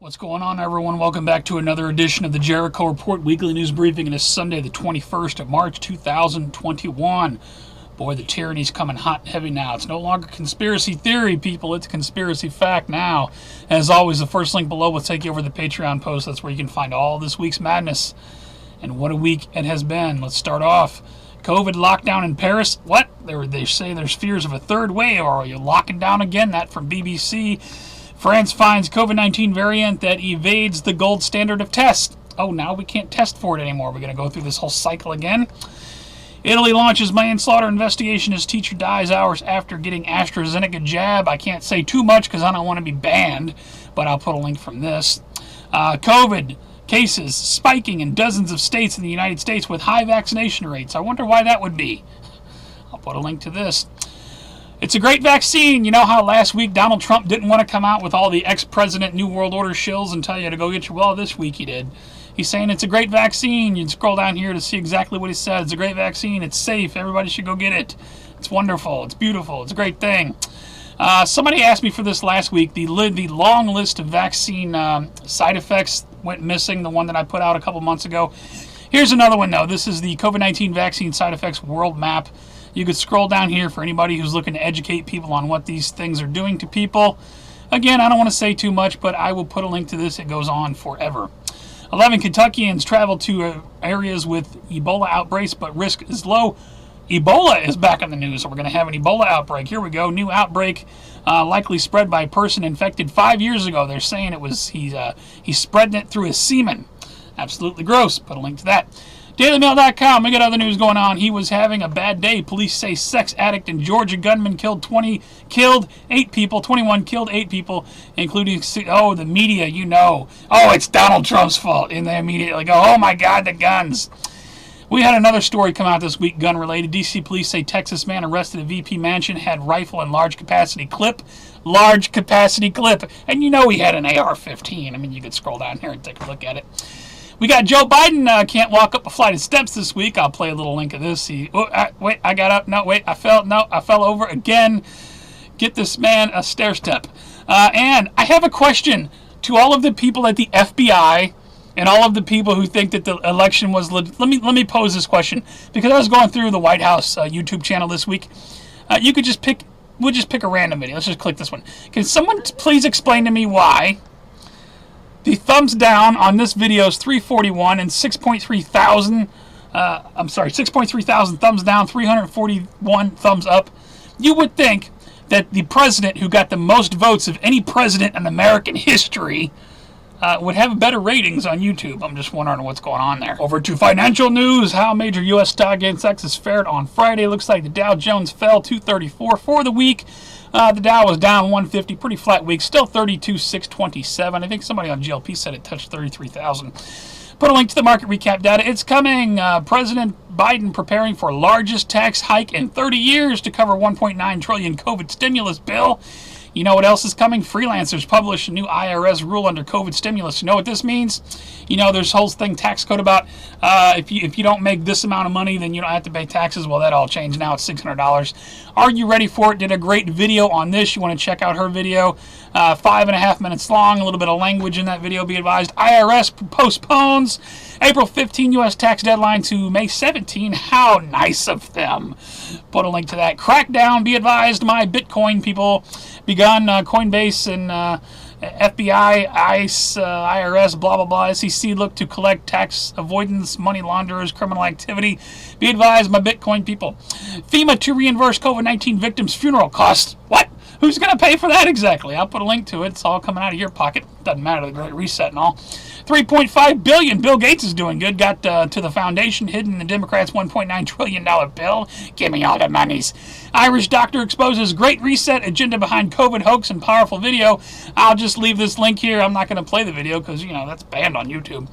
What's going on, everyone? Welcome back to another edition of the Jericho Report Weekly News Briefing. It is Sunday, the 21st of March, 2021. Boy, the tyranny's coming hot and heavy now. It's no longer conspiracy theory, people. It's conspiracy fact now. As always, the first link below will take you over to the Patreon post. That's where you can find all this week's madness. And what a week it has been. Let's start off. COVID lockdown in Paris. What? They say there's fears of a third wave, or are you locking down again? That from BBC. France finds COVID-19 variant that evades the gold standard of test. Oh, now we can't test for it anymore. We're going to go through this whole cycle again. Italy launches manslaughter investigation as teacher dies hours after getting AstraZeneca jab. I can't say too much because I don't want to be banned, but I'll put a link from this. COVID cases spiking in dozens of states in the United States with high vaccination rates. I wonder why that would be. I'll put a link to this. It's a great vaccine. You know how last week Donald Trump didn't want to come out with all the ex-president New World Order shills and tell you to go get your... Well, this week he did. He's saying it's a great vaccine. You can scroll down here to see exactly what he said. It's a great vaccine. It's safe. Everybody should go get it. It's wonderful. It's beautiful. It's a great thing. Somebody asked me for this last week. The long list of vaccine side effects went missing, the one that I put out a couple months ago. Here's another one, though. This is the COVID-19 vaccine side effects world map. You could scroll down here for anybody who's looking to educate people on what these things are doing to people. Again, I don't want to say too much, but I will put a link to this. It goes on forever. 11 Kentuckians travel to areas with Ebola outbreaks, but risk is low. Ebola is back on the news, so we're going to have an Ebola outbreak. Here we go. New outbreak likely spread by a person infected 5 years ago. They're saying it was he's spreading it through his semen. Absolutely gross. Put a link to that. DailyMail.com, we got other news going on. He was having a bad day. Police say sex addict in Georgia gunman killed 8 people, 21 killed 8 people, including, the media, you know. Oh, it's Donald Trump's fault. And they immediately go, oh my God, the guns. We had another story come out this week, gun-related. D.C. police say Texas man arrested at VP mansion had rifle and large capacity clip. Large capacity clip. And you know he had an AR-15. I mean, you could scroll down here and take a look at it. We got Joe Biden can't walk up a flight of steps this week. I'll play a little link of this. I got up. No, wait, I fell. No, I fell over again. Get this man a stair step. And I have a question to all of the people at the FBI and all of the people who think that the election was... Let me pose this question. Because I was going through the White House YouTube channel this week. You could just pick... We'll just pick a random video. Let's just click this one. Can someone please explain to me why... The thumbs down on this video is 341 and 6.3 thousand thumbs down, 341 thumbs up. You would think that the president who got the most votes of any president in American history would have better ratings on YouTube. I'm just wondering what's going on there. Over to financial news. How major U.S. stock indexes fared on Friday. Looks like the Dow Jones fell 234 for the week. The Dow was down 150, pretty flat week, still 32,627. I think somebody on GLP said it touched 33,000. Put a link to the market recap data. It's coming. President Biden preparing for largest tax hike in 30 years to cover $1.9 trillion COVID stimulus bill. You know what else is coming? Freelancers publish a new IRS rule under COVID stimulus. You know what this means? You know, there's a whole thing, tax code about if you don't make this amount of money, then you don't have to pay taxes. Well, that all changed. Now it's $600. Are you ready for it? Did a great video on this. You want to check out her video. 5.5 minutes long. A little bit of language in that video. Be advised. IRS postpones April 15 U.S. tax deadline to May 17. How nice of them. Put a link to that. Crackdown. Be advised, my Bitcoin people. Begun. Coinbase and FBI, ICE, IRS, blah, blah, blah. SEC look to collect tax avoidance, money launderers, criminal activity. Be advised, my Bitcoin people. FEMA to reimburse COVID-19 victims' funeral costs. What? Who's going to pay for that exactly? I'll put a link to it. It's all coming out of your pocket. Doesn't matter, the Great Reset and all. $3.5 billion. Bill Gates is doing good. Got to the foundation, hidden in the Democrats' $1.9 trillion bill. Give me all the monies. Irish doctor exposes Great Reset agenda behind COVID hoax and powerful video. I'll just leave this link here. I'm not going to play the video because, that's banned on YouTube.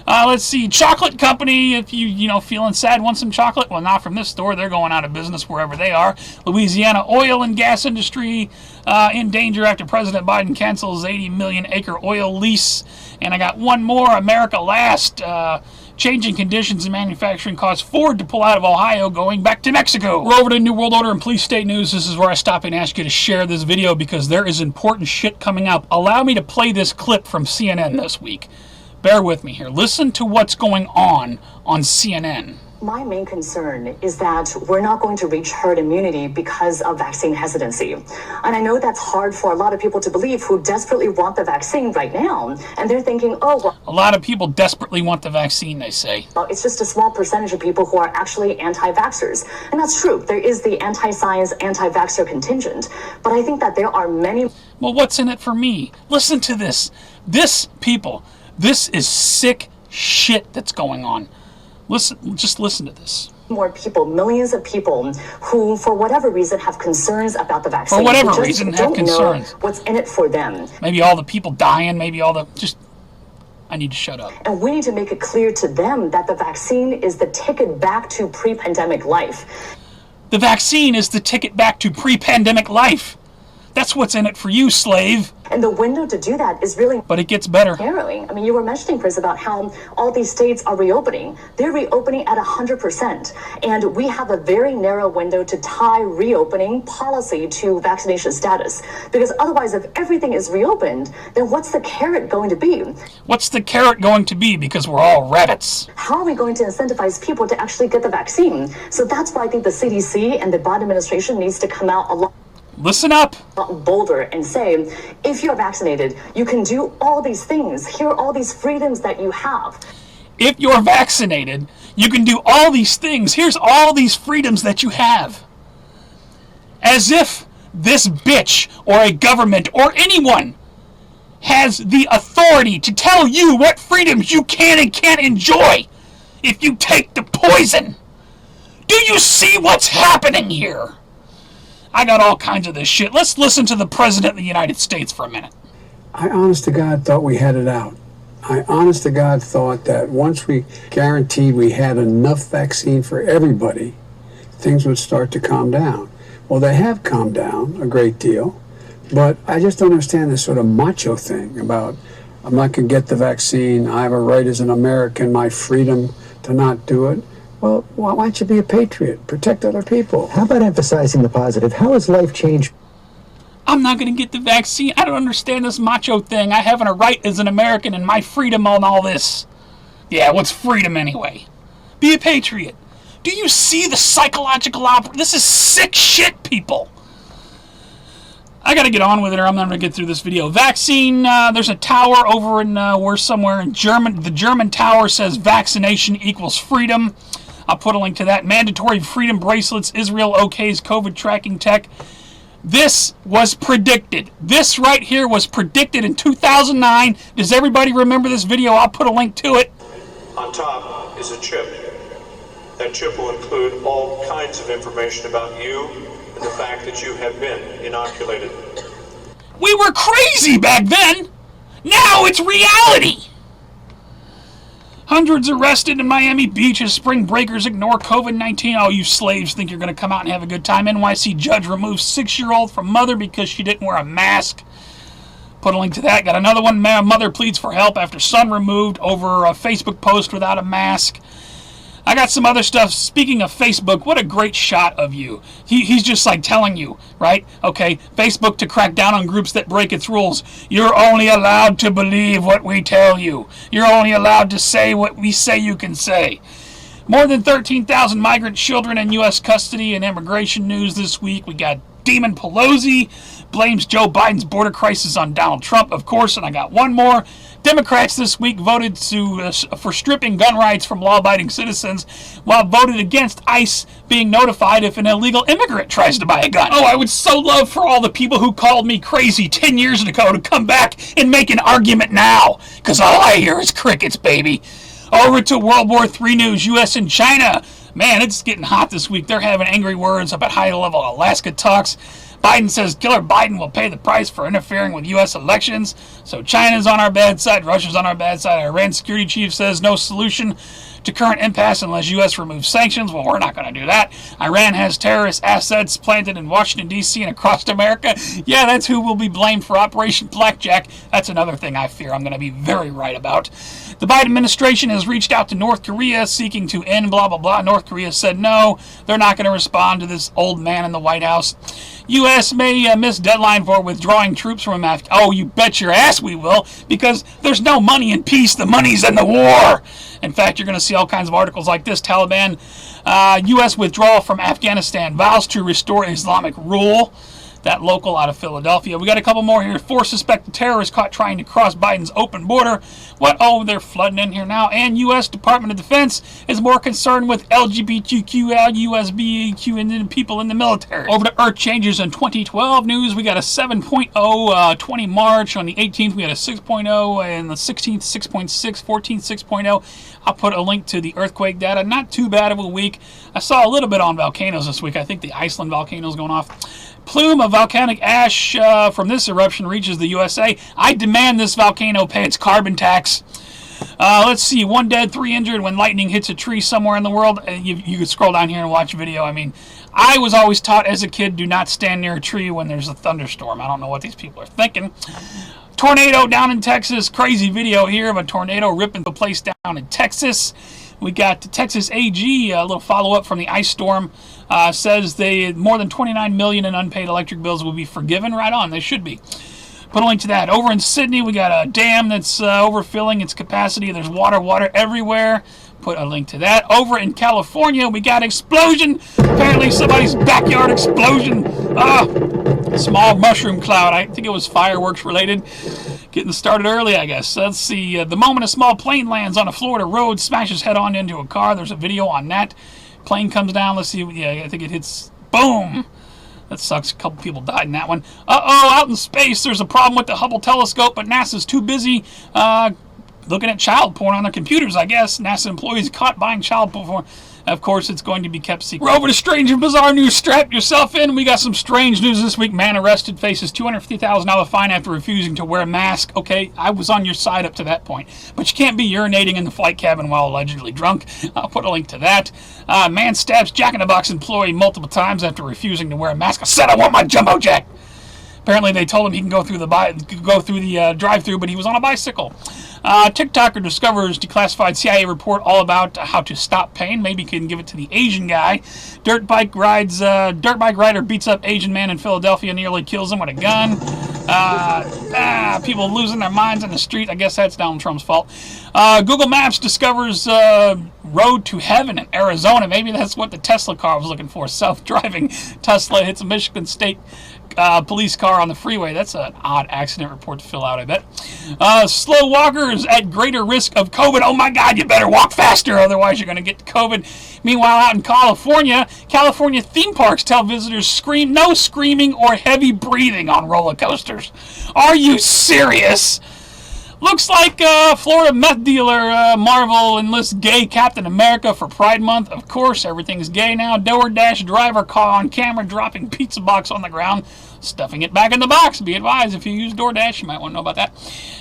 Let's see. Chocolate company. If you feeling sad, want some chocolate? Well, not from this store. They're going out of business wherever they are. Louisiana oil and gas industry in danger after President Biden cancels 80 million acre oil lease. And I got one more. America Last. Changing conditions in manufacturing caused Ford to pull out of Ohio, going back to Mexico. We're over to New World Order and Police State News. This is where I stop and ask you to share this video because there is important shit coming up. Allow me to play this clip from CNN this week. Bear with me here. Listen to what's going on CNN. My main concern is that we're not going to reach herd immunity because of vaccine hesitancy. And I know that's hard for a lot of people to believe who desperately want the vaccine right now. And they're thinking, oh, well. A lot of people desperately want the vaccine, they say. Well, it's just a small percentage of people who are actually anti-vaxxers. And that's true. There is the anti-science, anti-vaxxer contingent. But I think that there are many. Well, what's in it for me? Listen to this. This is sick shit that's going on. Just listen to this. More people, millions of people who, for whatever reason, have concerns about the vaccine. For whatever reason, have concerns. What's in it for them? Maybe all the people dying, maybe all the... I need to shut up. And we need to make it clear to them that the vaccine is the ticket back to pre-pandemic life. The vaccine is the ticket back to pre-pandemic life. That's what's in it for you, slave. And the window to do that is really... But it gets better. Narrowing. I mean, you were mentioning, Chris, about how all these states are reopening. They're reopening at 100%. And we have a very narrow window to tie reopening policy to vaccination status. Because otherwise, if everything is reopened, then what's the carrot going to be? What's the carrot going to be? Because we're all rabbits. How are we going to incentivize people to actually get the vaccine? So that's why I think the CDC and the Biden administration needs to come out a lot. Listen up. Bolder and say, if you're vaccinated, you can do all these things. Here are all these freedoms that you have. If you're vaccinated, you can do all these things. Here's all these freedoms that you have. As if this bitch or a government or anyone has the authority to tell you what freedoms you can and can't enjoy if you take the poison. Do you see what's happening here? I got all kinds of this shit. Let's listen to the President of the United States for a minute. I honest to God thought we had it out. I honest to God thought that once we guaranteed we had enough vaccine for everybody, things would start to calm down. Well, they have calmed down a great deal, but I just don't understand this sort of macho thing about I'm not going to get the vaccine, I have a right as an American, my freedom to not do it. Well, why don't you be a patriot? Protect other people. How about emphasizing the positive? How has life changed? I'm not going to get the vaccine. I don't understand this macho thing. I have a right as an American and my freedom on all this. Yeah, what's freedom anyway? Be a patriot. Do you see the psychological This is sick shit, people. I got to get on with it or I'm not going to get through this video. Vaccine, there's a tower over in, somewhere in Germany. The German tower says vaccination equals freedom. I'll put a link to that. Mandatory freedom bracelets. Israel okays COVID tracking tech. This was predicted. This right here was predicted in 2009. Does everybody remember this video? I'll put a link to it. On top is a chip. That chip will include all kinds of information about you and the fact that you have been inoculated. We were crazy back then. Now it's reality. Hundreds arrested in Miami Beach as spring breakers ignore COVID-19. Oh, you slaves think you're going to come out and have a good time. NYC judge removes 6-year-old from mother because she didn't wear a mask. Put a link to that. Got another one. Mother pleads for help after son removed over a Facebook post without a mask. I got some other stuff. Speaking of Facebook, what a great shot of you. He's just like telling you, right? Okay, Facebook to crack down on groups that break its rules. You're only allowed to believe what we tell you. You're only allowed to say what we say you can say. More than 13,000 migrant children in U.S. custody. In immigration news this week, we got Demon Pelosi blames Joe Biden's border crisis on Donald Trump, of course, and I got one more. Democrats this week voted for stripping gun rights from law-abiding citizens, while voted against ICE being notified if an illegal immigrant tries to buy a gun. Oh, I would so love for all the people who called me crazy 10 years ago to come back and make an argument now, because all I hear is crickets, baby. Over to World War III news, U.S. and China. Man, it's getting hot this week. They're having angry words about high-level Alaska talks. Biden says Killer Biden will pay the price for interfering with U.S. elections. So China's on our bad side, Russia's on our bad side. Iran's security chief says no solution to current impasse unless U.S. removes sanctions. Well, we're not going to do that. Iran has terrorist assets planted in Washington, D.C. and across America. Yeah, that's who will be blamed for Operation Blackjack. That's another thing I fear I'm going to be very right about. The Biden administration has reached out to North Korea seeking to end blah, blah, blah. North Korea said no, they're not going to respond to this old man in the White House. U.S. may miss deadline for withdrawing troops from Afghanistan. Oh, you bet your ass we will, because there's no money in peace. The money's in the war. In fact, you're going to see all kinds of articles like this. Taliban, U.S. withdrawal from Afghanistan, vows to restore Islamic rule. That local out of Philadelphia. We got a couple more here. 4 suspected terrorists caught trying to cross Biden's open border. What? Oh, they're flooding in here now. And U.S. Department of Defense is more concerned with LGBTQ, LUSBQ, and people in the military. Over to Earth changes in 2012 news. We got a 7.0 20 March. On the 18th, we had a 6.0, and the 16th, 6.6, 14th, 6.0. I'll put a link to the earthquake data. Not too bad of a week. I saw a little bit on volcanoes this week. I think the Iceland volcano is going off. Plume of volcanic ash from this eruption reaches the USA. I demand this volcano pay its carbon tax. Let's see. 1 dead, 3 injured when lightning hits a tree somewhere in the world. You could scroll down here and watch a video. I mean, I was always taught as a kid, do not stand near a tree when there's a thunderstorm. I don't know what these people are thinking. Tornado down in Texas. Crazy video here of a tornado ripping the place down in Texas. We got the Texas AG, a little follow-up from the ice storm, says more than $29 million in unpaid electric bills will be forgiven. Right on, they should be. Put a link to that. Over in Sydney, we got a dam that's overfilling its capacity. There's water everywhere. Put a link to that. Over in California, we got explosion. Apparently somebody's backyard explosion. Small mushroom cloud. I think it was fireworks related. Getting started early, I guess. Let's see. The moment a small plane lands on a Florida road, smashes head on into a car. There's a video on that. Plane comes down. Let's see. Yeah, I think it hits. Boom. That sucks. A couple people died in that one. Out in space, there's a problem with the Hubble telescope, but NASA's too busy looking at child porn on their computers, I guess. NASA employees caught buying child porn. Of course, it's going to be kept secret. We're over to strange and bizarre news. Strap yourself in. We got some strange news this week. Man arrested, faces $250,000 fine after refusing to wear a mask. Okay, I was on your side up to that point. But you can't be urinating in the flight cabin while allegedly drunk. I'll put a link to that. Man stabs Jack in the Box employee multiple times after refusing to wear a mask. I said I want my Jumbo Jack. Apparently, they told him he can go through the drive-through, but he was on a bicycle. TikToker discovers declassified CIA report all about how to stop pain. Maybe he can give it to the Asian guy. Dirt bike rider beats up Asian man in Philadelphia, nearly kills him with a gun. People losing their minds in the street. I guess that's Donald Trump's fault. Google Maps discovers road to heaven in Arizona. Maybe that's what the Tesla car was looking for. Self-driving Tesla hits a Michigan State police car on the freeway. That's an odd accident report to fill out, I bet. Slow walkers at greater risk of COVID. Oh my God, you better walk faster, otherwise you're going to get COVID. Meanwhile, out in California theme parks tell visitors no screaming or heavy breathing on roller coasters. Are you serious? Looks like Florida meth dealer Marvel enlists gay Captain America for Pride Month. Of course, everything's gay now. DoorDash driver caught on camera dropping pizza box on the ground, stuffing it back in the box. Be advised, if you use DoorDash, you might want to know about that.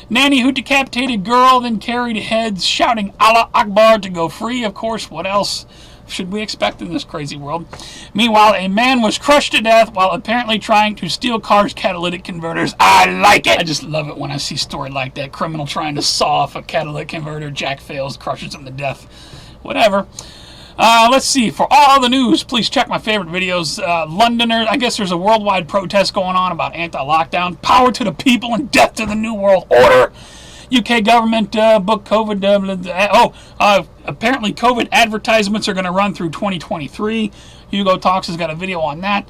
Nanny who decapitated girl, then carried heads, shouting Allah Akbar to go free. Of course, what else should we expect in this crazy world? Meanwhile, a man was crushed to death while apparently trying to steal cars' catalytic converters. I like it! I just love it when I see a story like that. Criminal trying to saw off a catalytic converter. Jack fails, crushes him to death. Whatever. Let's see. For all the news, please check my favorite videos. Londoners, I guess there's a worldwide protest going on about anti-lockdown. Power to the people and death to the New World Order. UK government book COVID. Apparently COVID advertisements are going to run through 2023. Hugo Talks has got a video on that.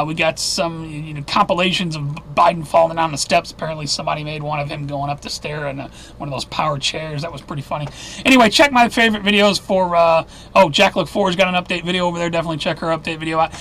We got some compilations of Biden falling down the steps. Apparently somebody made one of him going up the stair in one of those power chairs. That was pretty funny. Anyway, check my favorite videos for... Jack Look Forward's got an update video over there. Definitely check her update video out.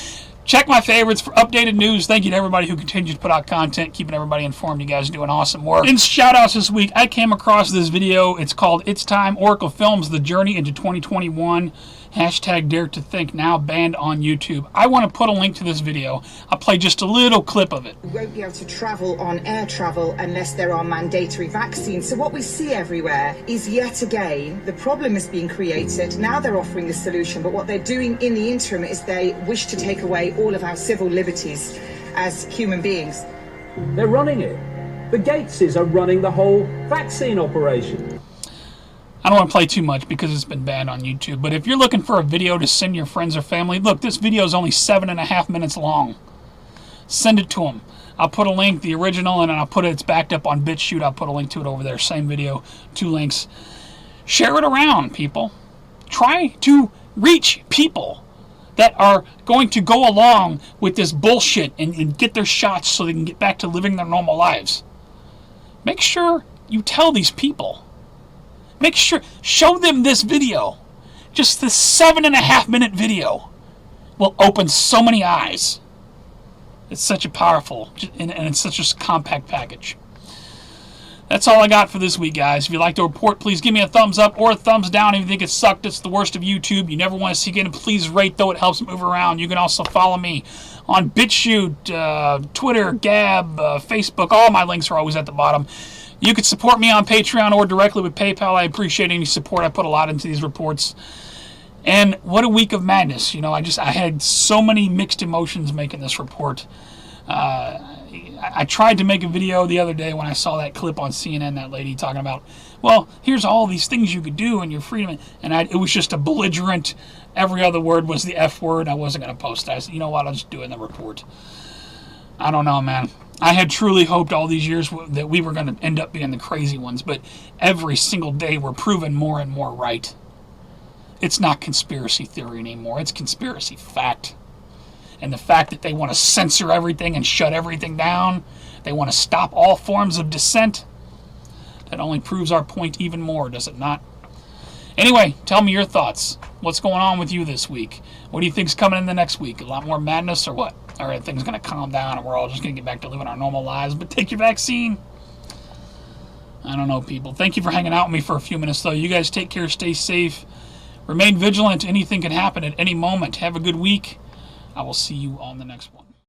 Check my favorites for updated news. Thank you to everybody who continues to put out content, keeping everybody informed. You guys are doing awesome work. In shout-outs this week, I came across this video. It's called It's Time, Oracle Films, The Journey into 2021. Hashtag Dare to Think now banned on YouTube. I want to put a link to this video. I'll play just a little clip of it. We won't be able to travel on air travel unless there are mandatory vaccines. So what we see everywhere is yet again, the problem is being created. Now they're offering the solution, but what they're doing in the interim is they wish to take away all of our civil liberties as human beings. They're running it. The Gateses are running the whole vaccine operation. I don't want to play too much because it's been banned on YouTube, but if you're looking for a video to send your friends or family, look, this video is only 7.5 minutes long. Send it to them. I'll put a link, the original, and I'll put it, it's backed up on BitChute. I'll put a link to it over there. Same video, 2 links. Share it around, people. Try to reach people that are going to go along with this bullshit and get their shots so they can get back to living their normal lives. Make sure you tell these people. Make sure, show them this video. Just this 7.5 minute video will open so many eyes. It's such a powerful, and it's such a compact package. That's all I got for this week, guys. If you like the report, please give me a thumbs up or a thumbs down. If you think it sucked, it's the worst of YouTube. You never want to see again. Please rate, though. It helps move around. You can also follow me on BitChute, Twitter, Gab, Facebook. All my links are always at the bottom. You can support me on Patreon or directly with PayPal. I appreciate any support. I put a lot into these reports. And what a week of madness. You know, I had so many mixed emotions making this report. I tried to make a video the other day when I saw that clip on CNN, that lady talking about, well, here's all these things you could do and your freedom. And it was just a belligerent, every other word was the F word. I wasn't going to post that. I said, you know what, I'll just do it in the report. I don't know, man. I had truly hoped all these years that we were going to end up being the crazy ones, but every single day we're proven more and more right. It's not conspiracy theory anymore. It's conspiracy fact. And the fact that they want to censor everything and shut everything down, they want to stop all forms of dissent, that only proves our point even more, does it not? Anyway, tell me your thoughts. What's going on with you this week? What do you think's coming in the next week? A lot more madness or what? Or are things going to calm down and we're all just going to get back to living our normal lives, but take your vaccine? I don't know, people. Thank you for hanging out with me for a few minutes, though. You guys take care, stay safe. Remain vigilant. Anything can happen at any moment. Have a good week. I will see you on the next one.